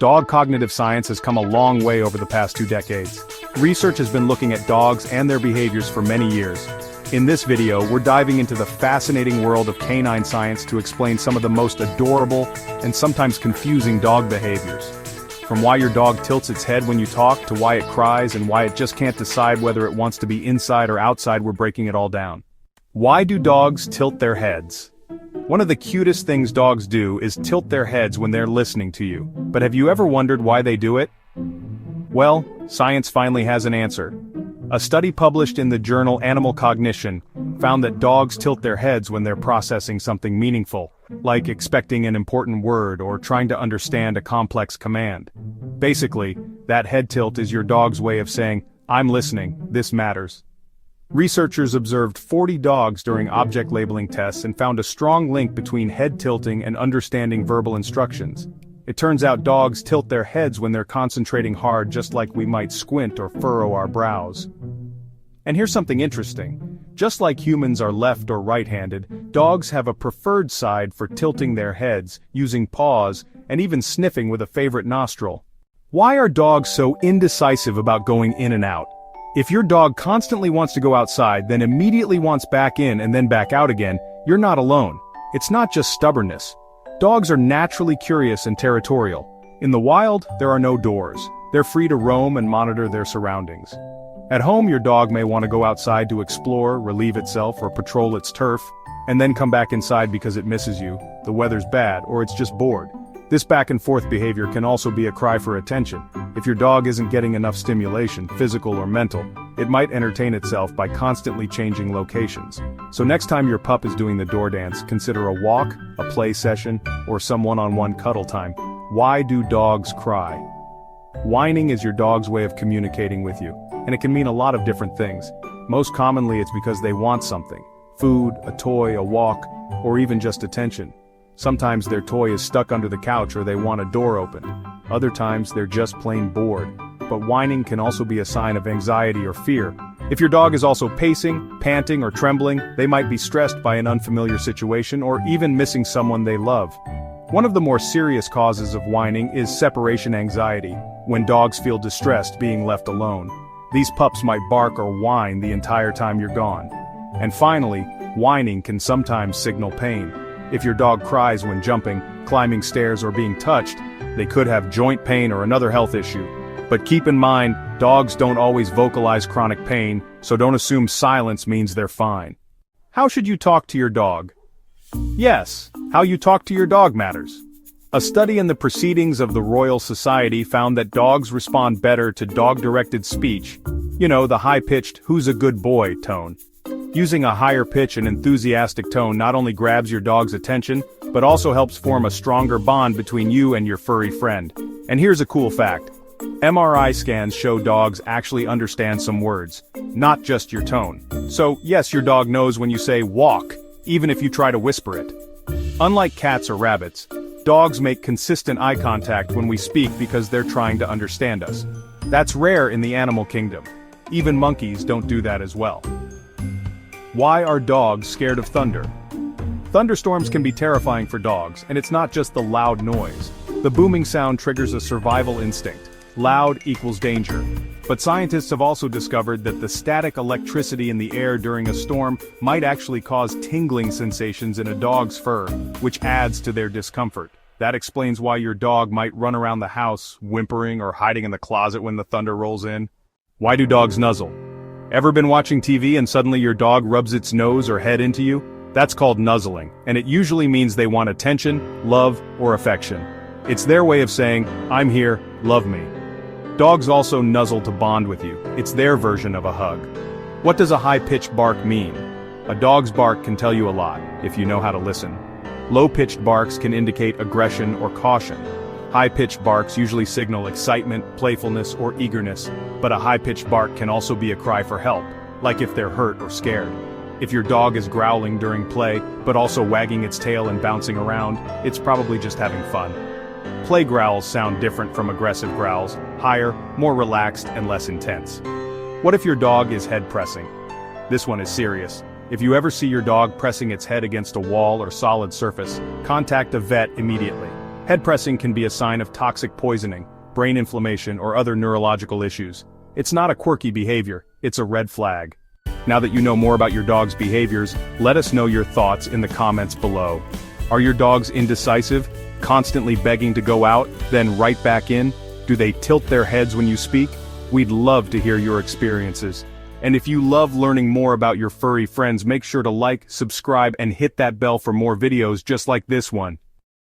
Dog cognitive science has come a long way over the past 2 decades. Research has been looking at dogs and their behaviors for many years. In this video, we're diving into the fascinating world of canine science to explain some of the most adorable and sometimes confusing dog behaviors. From why your dog tilts its head when you talk to why it cries and why it just can't decide whether it wants to be inside or outside, we're breaking it all down. Why do dogs tilt their heads? One of the cutest things dogs do is tilt their heads when they're listening to you. But have you ever wondered why they do it? Well, science finally has an answer. A study published in the journal Animal Cognition found that dogs tilt their heads when they're processing something meaningful, like expecting an important word or trying to understand a complex command. Basically, that head tilt is your dog's way of saying, "I'm listening, this matters." Researchers observed 40 dogs during object labeling tests and found a strong link between head tilting and understanding verbal instructions. It turns out dogs tilt their heads when they're concentrating hard, just like we might squint or furrow our brows. And here's something interesting. Just like humans are left or right-handed, dogs have a preferred side for tilting their heads, using paws, and even sniffing with a favorite nostril. Why are dogs so indecisive about going in and out? If your dog constantly wants to go outside, then immediately wants back in and then back out again, you're not alone. It's not just stubbornness. Dogs are naturally curious and territorial. In the wild, there are no doors. They're free to roam and monitor their surroundings. At home, your dog may want to go outside to explore, relieve itself, or patrol its turf, and then come back inside because it misses you, the weather's bad, or it's just bored. This back-and-forth behavior can also be a cry for attention. If your dog isn't getting enough stimulation, physical or mental, it might entertain itself by constantly changing locations. So next time your pup is doing the door dance, consider a walk, a play session, or some one-on-one cuddle time. Why do dogs cry? Whining is your dog's way of communicating with you, and it can mean a lot of different things. Most commonly it's because they want something: food, a toy, a walk, or even just attention. Sometimes their toy is stuck under the couch or they want a door opened. Other times they're just plain bored. But whining can also be a sign of anxiety or fear. If your dog is also pacing, panting, or trembling, they might be stressed by an unfamiliar situation or even missing someone they love. One of the more serious causes of whining is separation anxiety, when dogs feel distressed being left alone. These pups might bark or whine the entire time you're gone. And finally, whining can sometimes signal pain. If your dog cries when jumping, climbing stairs, or being touched, they could have joint pain or another health issue. But keep in mind, dogs don't always vocalize chronic pain, so don't assume silence means they're fine. How should you talk to your dog? Yes, how you talk to your dog matters. A study in the Proceedings of the Royal Society found that dogs respond better to dog-directed speech, the high-pitched, "who's a good boy" tone. Using a higher pitch and enthusiastic tone not only grabs your dog's attention, but also helps form a stronger bond between you and your furry friend. And here's a cool fact. MRI scans show dogs actually understand some words, not just your tone. So, yes, your dog knows when you say walk, even if you try to whisper it. Unlike cats or rabbits, dogs make consistent eye contact when we speak because they're trying to understand us. That's rare in the animal kingdom. Even monkeys don't do that as well. Why are dogs scared of thunder? Thunderstorms can be terrifying for dogs, and it's not just the loud noise. The booming sound triggers a survival instinct. Loud equals danger. But scientists have also discovered that the static electricity in the air during a storm might actually cause tingling sensations in a dog's fur, which adds to their discomfort. That explains why your dog might run around the house, whimpering or hiding in the closet when the thunder rolls in. Why do dogs nuzzle? Ever been watching TV and suddenly your dog rubs its nose or head into you? That's called nuzzling, and it usually means they want attention, love, or affection. It's their way of saying, "I'm here, love me." Dogs also nuzzle to bond with you. It's their version of a hug. What does a high-pitched bark mean? A dog's bark can tell you a lot, if you know how to listen. Low-pitched barks can indicate aggression or caution. High-pitched barks usually signal excitement, playfulness, or eagerness, but a high-pitched bark can also be a cry for help, like if they're hurt or scared. If your dog is growling during play, but also wagging its tail and bouncing around, it's probably just having fun. Play growls sound different from aggressive growls, higher, more relaxed, and less intense. What if your dog is head pressing? This one is serious. If you ever see your dog pressing its head against a wall or solid surface, contact a vet immediately. Head pressing can be a sign of toxic poisoning, brain inflammation, or other neurological issues. It's not a quirky behavior, it's a red flag. Now that you know more about your dog's behaviors, let us know your thoughts in the comments below. Are your dogs indecisive, constantly begging to go out, then right back in? Do they tilt their heads when you speak? We'd love to hear your experiences. And if you love learning more about your furry friends, make sure to like, subscribe, and hit that bell for more videos just like this one.